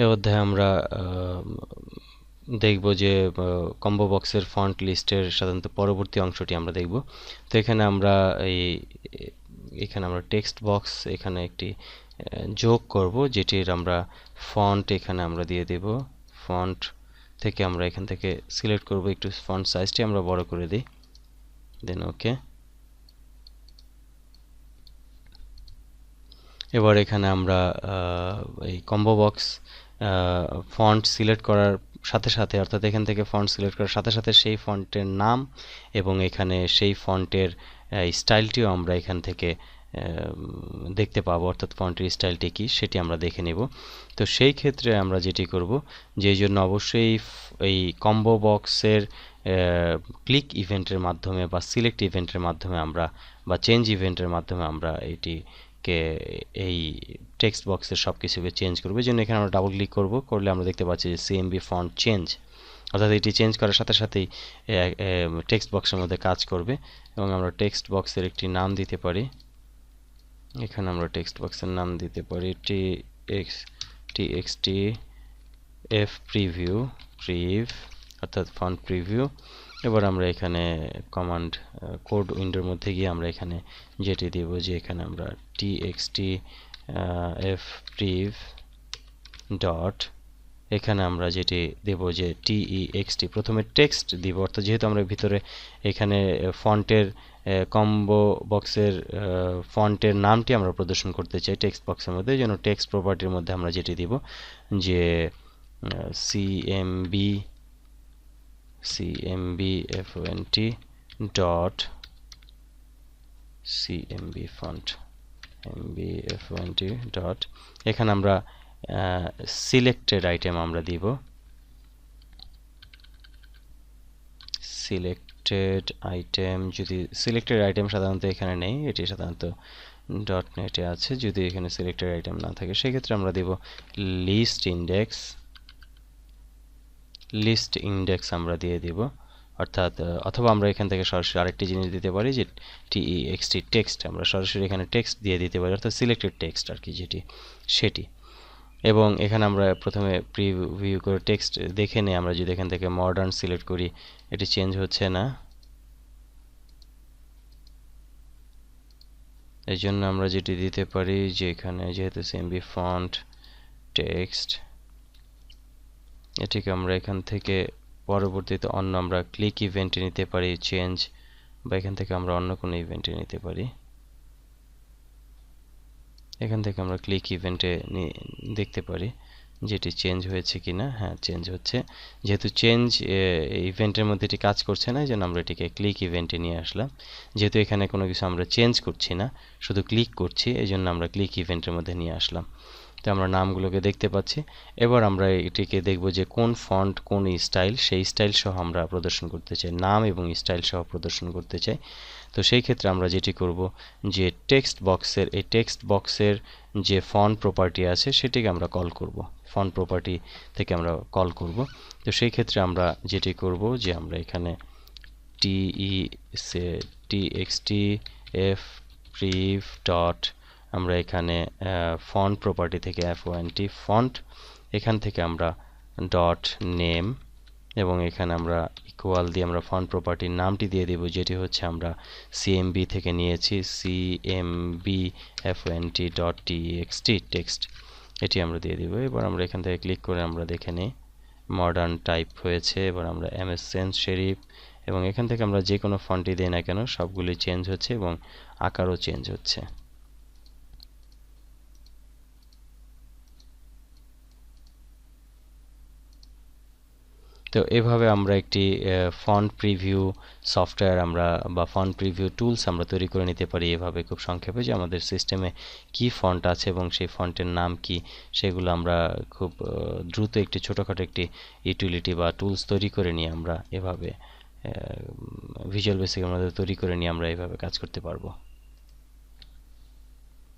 এই অধ্যায়ে আমরা দেখব যে কম্বো বক্সের ফন্ট লিস্টের সাধারণত পরবর্তী অংশটি আমরা দেখব। তো এখানে আমরা টেক্সট বক্স এখানে একটি যোগ করব, যেটির আমরা ফন্ট এখানে আমরা দিয়ে দেব। ফন্ট থেকে আমরা এখান থেকে সিলেক্ট করব, একটু ফন্ট সাইজটি আমরা বড় করে দিই, দেন ওকে। এবার এখানে আমরা এই কম্বো বক্স ফন্ট সিলেক্ট করার সাথে সাথে, অর্থাৎ এখান থেকে ফন্ট সিলেক্ট করার সাথে সাথে সেই ফন্টের নাম এবং এখানে সেই ফন্টের স্টাইলটিও আমরা এখান থেকে দেখতে পাবো, অর্থাৎ ফন্টের স্টাইলটি কি সেটি আমরা দেখে নেব। তো সেই ক্ষেত্রে আমরা যেটি করব, যেই জন্য অবশ্যই এই কম্বো বক্সের ক্লিক ইভেন্টের মাধ্যমে বা সিলেক্ট ইভেন্টের মাধ্যমে আমরা বা চেঞ্জ ইভেন্টের মাধ্যমে আমরা এই টেক্সট বক্সের সব কিছুকে চেঞ্জ করবো। এই জন্য এখানে আমরা ডাবল ক্লিক করলে আমরা দেখতে পাচ্ছি যে সিএমবি ফন্ট চেঞ্জ, অর্থাৎ এটি চেঞ্জ করার সাথে সাথেই টেক্সট বক্সের মধ্যে কাজ করবে। এবং আমরা টেক্সট বক্সের একটি নাম দিতে পারি, এখানে আমরা টেক্সট বক্সের নাম দিতে পারি txt f প্রিভিউ অর্থাৎ ফন্ট প্রিভিউ। এবার আমরা এখানে কমান্ড কোড উইন্ডোর মধ্যে গিয়ে আমরা এখানে যেটি দেব, যে এখানে আমরা txt f প্রিভ ডট, এখানে আমরা যেটি দেব যে text, প্রথমে টেক্সট দিব, অর্থাৎ যেহেতু আমরা ভিতরে এখানে ফন্টের কম্বো বক্সের ফন্টের নামটি আমরা প্রদর্শন করতে চাই টেক্সট বক্সের মধ্যে, এই জন্য টেক্সট প্রপার্টির মধ্যে আমরা যেটি দিব যে cmb font dot cmb font dot, এখানে আমরা সিলেক্টেড আইটেম আমরা দিব, সিলেক্টেড আইটেম। যদি সিলেক্টেড আইটেম সাধারণত এখানে নেই, এটি সাধারণত ডট নেটে আছে, যদি এখানে সিলেক্টেড আইটেম না থাকে সেক্ষেত্রে আমরা দেব লিস্ট ইন্ডেক্স আমরা দিয়ে দিব, অর্থাৎ অথবা আমরা এখান থেকে সরাসরি আরেকটি জিনিস দিতে পারি যে text টেক্সট, আমরা সরাসরি এখানে টেক্সট দিয়ে দিতে পারি, অর্থাৎ সিলেক্টেড টেক্সট আর কি সেটি। এবং এখানে আমরা প্রথমে প্রিভিউ করে টেক্সট দেখে নিই, আমরা যদি এখান থেকে মডার্ন সিলেক্ট করি এটি চেঞ্জ হচ্ছে না, এই জন্য আমরা যেটি দিতে পারি যে এখানে যেহেতু সিএমবি ফন্ট টেক্সট, এটিকে আমরা এখান থেকে পরবর্তীতে অন্য আমরা ক্লিক ইভেন্টে নিতে পারি চেঞ্জ, বা এখান থেকে আমরা অন্য কোনো ইভেন্টে নিতে পারি। এখান থেকে আমরা ক্লিক ইভেন্টে দেখতে পারি যেটি চেঞ্জ হয়েছে কিনা। হ্যাঁ, চেঞ্জ হচ্ছে। যেহেতু চেঞ্জ ইভেন্টের মধ্যে এটি কাজ করছে না, এই জন্য আমরা এটিকে ক্লিক ইভেন্টে নিয়ে আসলাম। যেহেতু এখানে কোনো কিছু আমরা চেঞ্জ করছি না, শুধু ক্লিক করছি, এই জন্য আমরা ক্লিক ইভেন্টের মধ্যে নিয়ে আসলাম। তো আমরা নামগুলোকে দেখতে পাচ্ছি। এবার আমরা এটিকে দেখব যে কোন ফন্ট কোন স্টাইল, সেই স্টাইল সহ আমরা প্রদর্শন করতে চাই, নাম এবং স্টাইল সহ প্রদর্শন করতে চাই। তো সেই ক্ষেত্রে আমরা যেটি করব যে টেক্সট বক্সের যে ফন্ট প্রপার্টি আছে সেটিকে আমরা কল করব, ফন্ট প্রপার্টি থেকে আমরা কল করব। তো সেই ক্ষেত্রে আমরা যেটি করব যে আমরা এখানে txt f প্রিভ ডট, আমরা এখানে ফন্ট প্রপার্টি থেকে font এখান থেকে আমরা ডট নেম, এবং এখানে আমরা ইকুয়াল দিয়ে আমরা ফন্ট প্রপার্টির নামটি দিয়ে দেব, যেটি হচ্ছে আমরা cmb থেকে নিয়েছি, cmb font dot txt text, এটি আমরা দিয়ে দিব। এবার আমরা এখান থেকে ক্লিক করে আমরা দেখে নিই মডার্ন টাইপ হয়েছে। এবার আমরা ms sans serif, এবং এখান থেকে আমরা যে কোনো ফন্টই দিই না কেন সবগুলি চেঞ্জ হচ্ছে এবং আকারও চেঞ্জ হচ্ছে। তো এভাবে আমরা একটি ফন্ট প্রিভিউ সফটওয়্যার বা ফন্ট প্রিভিউ টুলস আমরা তৈরি করে নিতে পারি এভাবে খুব সংক্ষেপে, যে আমাদের সিস্টেমে কি ফন্ট আছে এবং সেই ফন্টের নাম কি সেগুলো আমরা খুব দ্রুত একটি ছোটোখাটো একটি ইউটিলিটি বা টুলস তৈরি করে নিয়ে আমরা এভাবে ভিজুয়াল বেসিক আমাদের তৈরি করে নিয়ে আমরা এভাবে কাজ করতে পারবো।